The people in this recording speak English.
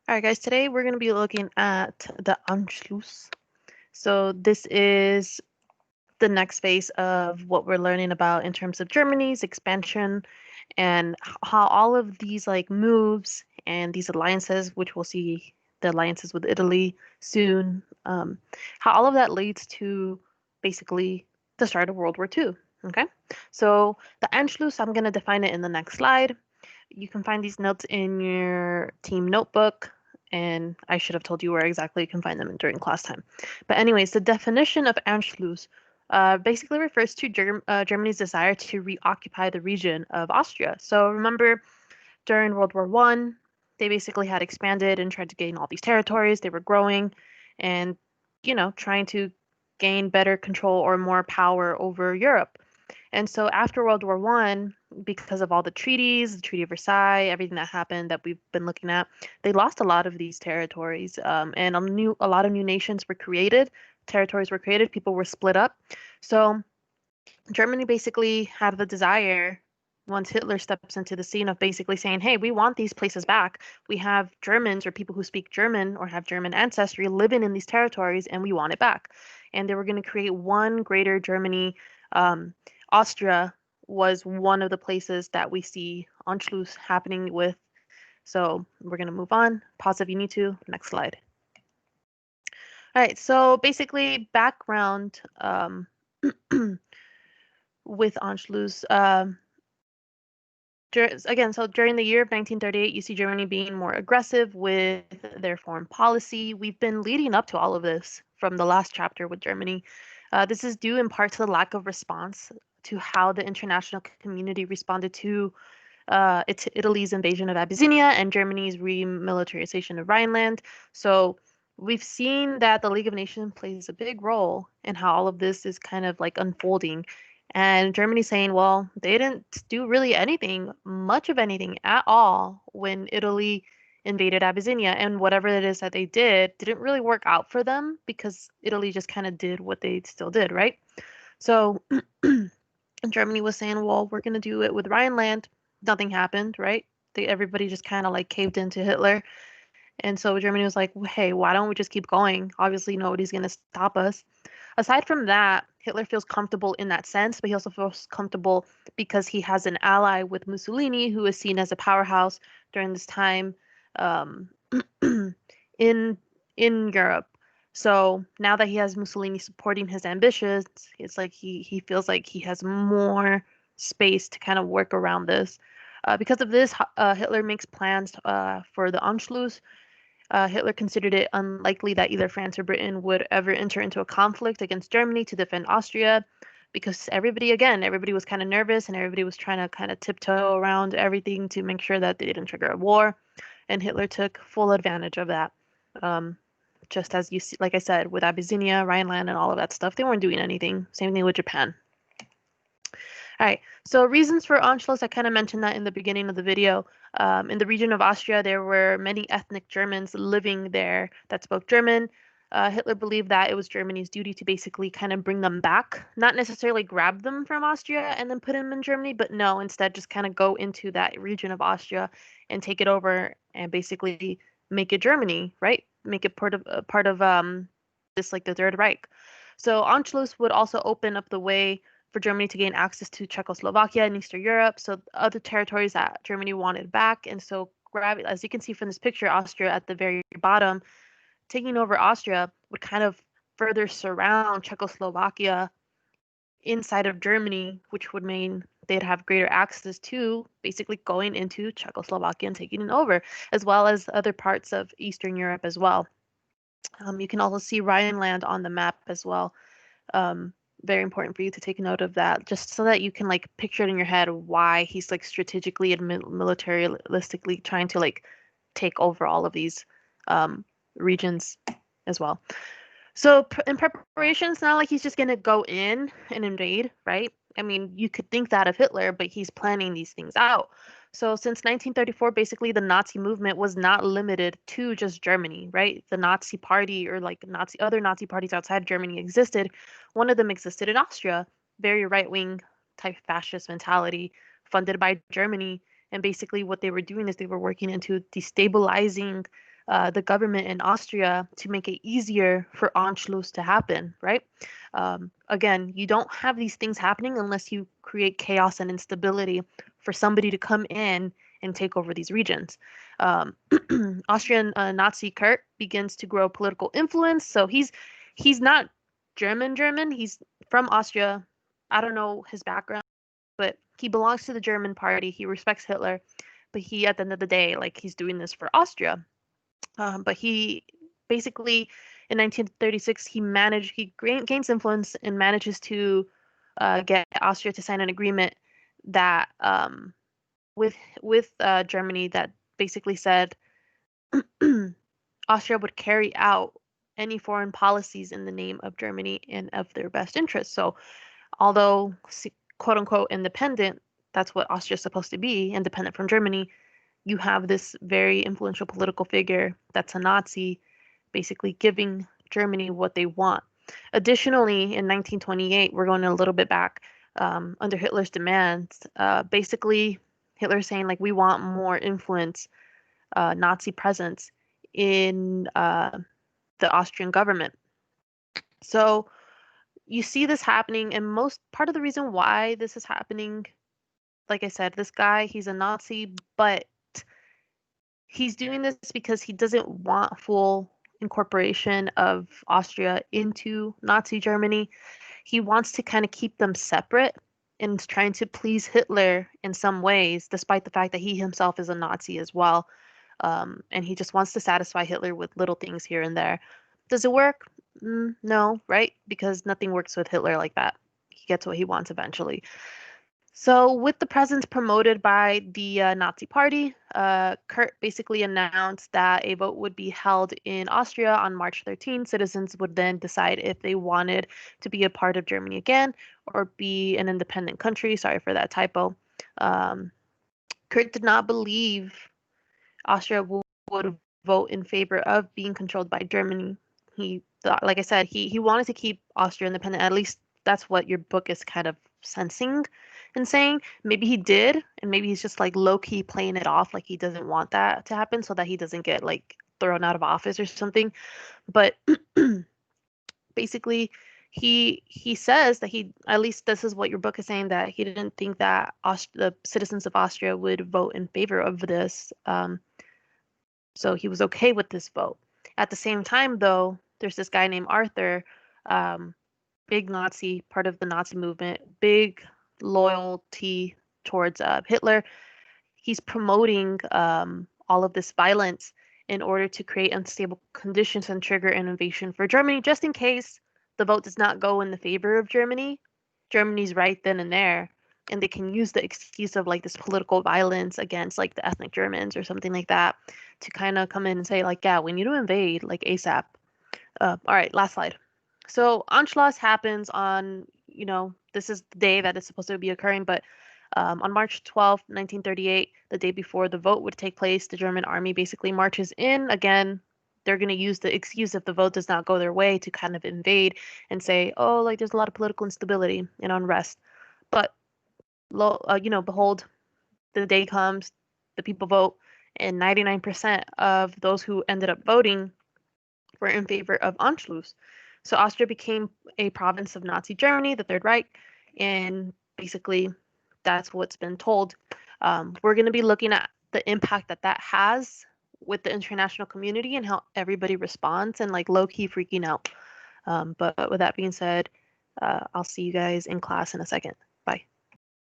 All right, guys, today we're going to be looking at the Anschluss. So, this is the next phase of what we're learning about in terms of Germany's expansion and how all of these like moves and these alliances, which we'll see the alliances with Italy soon, how all of that leads to basically the start of World War II. Okay, so the Anschluss, I'm going to define it in the next slide. You can find these notes in your team notebook, and I should have told you where exactly you can find them during class time. But anyways, the definition of Anschluss basically refers to Germany's desire to reoccupy the region of Austria. So remember, during World War One, they basically had expanded and tried to gain all these territories. They were growing, and trying to gain better control or more power over Europe. And so after World War One, because of all the treaties, the Treaty of Versailles, everything that happened that we've been looking at, they lost a lot of these territories, and a lot of new nations were created. Territories were created. People were split up. So Germany basically had the desire, once Hitler steps into the scene, of basically saying, hey, we want these places back. We have Germans or people who speak German or have German ancestry living in these territories, and we want it back. And they were going to create one greater Germany. Austria was one of the places that we see Anschluss happening with. So we're going to move on. Pause if you need to. Next slide. All right, so basically background with Anschluss. Again, so during the year of 1938, you see Germany being more aggressive with their foreign policy. We've been leading up to all of this from the last chapter with Germany. This is due in part to the lack of response to how the international community responded to Italy's invasion of Abyssinia and Germany's remilitarization of Rhineland. So we've seen that the League of Nations plays a big role in how all of this is kind of like unfolding. And Germany's saying, well, they didn't do really anything, much of anything at all when Italy invaded Abyssinia. And whatever it is that they didn't really work out for them because Italy just kind of did what they still did, right? So Germany was saying, well, we're going to do it with Rhineland. Nothing happened, right? Everybody just kind of like caved into Hitler. And so Germany was like, hey, why don't we just keep going? Obviously, nobody's going to stop us. Aside from that, Hitler feels comfortable in that sense, but he also feels comfortable because he has an ally with Mussolini, who is seen as a powerhouse during this time um, in Europe. So now that he has Mussolini supporting his ambitions, it's like he feels like he has more space to kind of work around this. Because of this, Hitler makes plans for the Anschluss. Hitler considered it unlikely that either France or Britain would ever enter into a conflict against Germany to defend Austria, because everybody was kind of nervous and everybody was trying to kind of tiptoe around everything to make sure that they didn't trigger a war. And Hitler took full advantage of that. Um, just as you see, like I said, with Abyssinia, Rhineland, and all of that stuff, they weren't doing anything. Same thing with Japan. All right, so reasons for Anschluss, I kind of mentioned that in the beginning of the video. In the region of Austria, there were many ethnic Germans living there that spoke German. Hitler believed that it was Germany's duty to basically kind of bring them back, not necessarily grab them from Austria and then put them in Germany, but no, instead just kind of go into that region of Austria and take it over and basically make it Germany, right? Make it part of this like the Third Reich. So Anschluss would also open up the way for Germany to gain access to Czechoslovakia and Eastern Europe, so other territories that Germany wanted back. And so, as you can see from this picture, Austria at the very bottom, taking over Austria would kind of further surround Czechoslovakia inside of Germany, which would mean they'd have greater access to basically going into Czechoslovakia and taking it over, as well as other parts of Eastern Europe as well. You can also see Rhineland on the map as well. Very important for you to take note of that, just so that you can like picture it in your head why he's like strategically and militaristically trying to like take over all of these regions as well. So in preparation, it's not like he's just gonna go in and invade, right? I mean, you could think that of Hitler, but he's planning these things out. So since 1934, basically the Nazi movement was not limited to just Germany, right? The Nazi party or like other Nazi parties outside Germany existed. One of them existed in Austria, very right-wing type fascist mentality, funded by Germany. And basically what they were doing is they were working into destabilizing the government in Austria to make it easier for Anschluss to happen, right? Again, you don't have these things happening unless you create chaos and instability for somebody to come in and take over these regions. Um, Austrian Nazi Kurt begins to grow political influence. So he's not German. He's from Austria. I don't know his background, but he belongs to the German party. He respects Hitler, but he, at the end of the day, like he's doing this for Austria. But he basically, in 1936, he gains influence and manages to get Austria to sign an agreement that with Germany that basically said Austria would carry out any foreign policies in the name of Germany and of their best interests. So, although quote unquote independent, that's what Austria's supposed to be, independent from Germany. You have this very influential political figure that's a Nazi, basically giving Germany what they want. Additionally, in 1928, we're going a little bit back under Hitler's demands. Basically, Hitler's saying like we want more influence, Nazi presence in the Austrian government. So you see this happening, and most part of the reason why this is happening, like I said, this guy, he's a Nazi, but he's doing this because he doesn't want full incorporation of Austria into Nazi Germany. He wants to kind of keep them separate and is trying to please Hitler in some ways, despite the fact that he himself is a Nazi as well. And he just wants to satisfy Hitler with little things here and there. Does it work? No, right? Because nothing works with Hitler like that. He gets what he wants eventually. So, with the presence promoted by the Nazi Party, Kurt basically announced that a vote would be held in Austria on March 13. Citizens would then decide if they wanted to be a part of Germany again or be an independent country. Sorry for that typo. Um, Kurt did not believe Austria would vote in favor of being controlled by Germany. He thought, like I said, he wanted to keep Austria independent. At least that's what your book is kind of sensing and saying. Maybe he did, and maybe he's just like low key playing it off like he doesn't want that to happen so that he doesn't get like thrown out of office or something. But basically, he says that he, at least this is what your book is saying, that he didn't think that the citizens of Austria would vote in favor of this. So he was okay with this vote. At the same time, though, there's this guy named Arthur, um, big Nazi, part of the Nazi movement, big loyalty towards Hitler. He's promoting all of this violence in order to create unstable conditions and trigger an invasion for Germany, just in case the vote does not go in the favor of Germany. Germany's right then and there, and they can use the excuse of like this political violence against like the ethnic Germans or something like that to kind of come in and say like, yeah, we need to invade like ASAP. All right, last slide. So Anschluss happens on, this is the day that it's supposed to be occurring, but on March 12th, 1938, the day before the vote would take place, the German army basically marches in. Again, they're going to use the excuse if the vote does not go their way to kind of invade and say, oh, like there's a lot of political instability and unrest. But, behold, the day comes, the people vote, and 99% of those who ended up voting were in favor of Anschluss. So Austria became a province of Nazi Germany, the Third Reich, and basically that's what's been told. We're going to be looking at the impact that that has with the international community and how everybody responds and like low key freaking out. But with that being said, I'll see you guys in class in a second. Bye.